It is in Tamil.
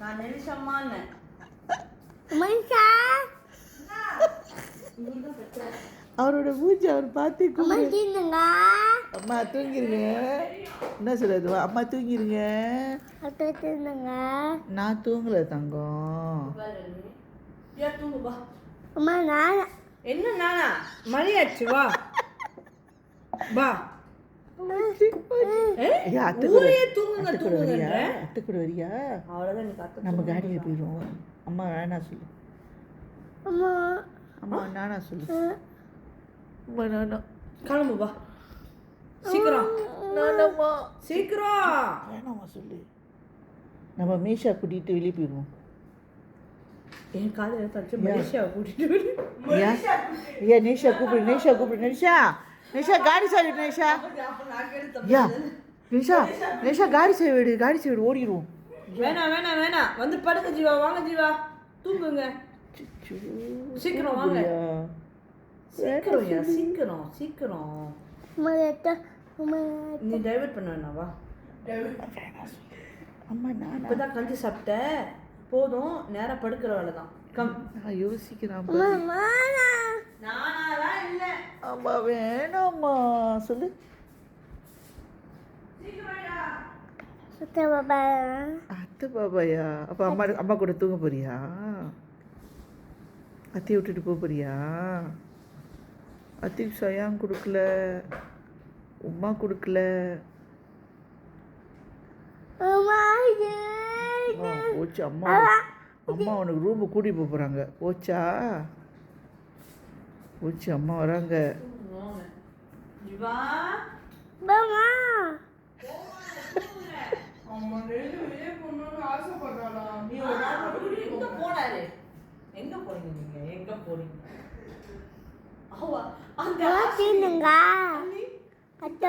நான் நிமிஷமான்னு அவரோட மூஞ்சி அவர் பார்த்து அம்மா தூங்கிருங்க. என்ன சொல்றது? அம்மா தூங்கிருங்க. நான் தூங்கல தங்கம். தூங்குவா என்ன நானா மணி ஆச்சு வா வா நம்ம காடியில் போயிடுவோம். அம்மா வேணா சொல்லு. அம்மா நானா சொல்லு. அம்மா நானா கிளம்பு வா சீக்கிரம் நானம்மா சீக்கிரம் வேணாம்மா சொல்லு. நம்ம மீஷா கூட்டிகிட்டு வெளியே போயிடுவோம். என் காலையில் தச்சு மலேசியாவை கூட்டிட்டு ஏன் நிஷா கூப்பிடு. நிஷா கூப்பிடு. நிஷா நிஷா காடி சாவி. நிஷா யா நிஷா நிஷா காடி சாவி விடு. காடி சாவி விடு. ஓடிடுவோம். வேணாம் வேணாம் வேணாம் வந்து படுங்க ஜீவா. வாங்க ஜீவா தூங்குங்க. சீக்கிரம் வாங்க சீக்கிரம் சீக்கிரம் சீக்கிரம். நீ டைவர்ட் பண்ண வேணாவா? அம்மா நான் இப்போதான் கஞ்சி சாப்பிட்ட போதும். நேராக படுக்கிற வேலை தான். கம் நான் யோசிக்கிறேன். நானாதான் இல்லை. அம்மா வேணாம்மா சொல்லு. அத்தை பாபாயா? அப்போ அம்மா அம்மா கூட தூங்க போறியா? அத்தையை விட்டுட்டு போக போறியா? அத்தைக்கு சயாங் கொடுக்கல, உமா கொடுக்கல. போச்சு. அம்மா அம்மா உனக்கு ரூமு கூட்டி போக போகிறாங்க. போச்சா? போச்சு. அம்மா வராங்க. எங்க போறீங்க? நீங்க எங்க போறீங்க?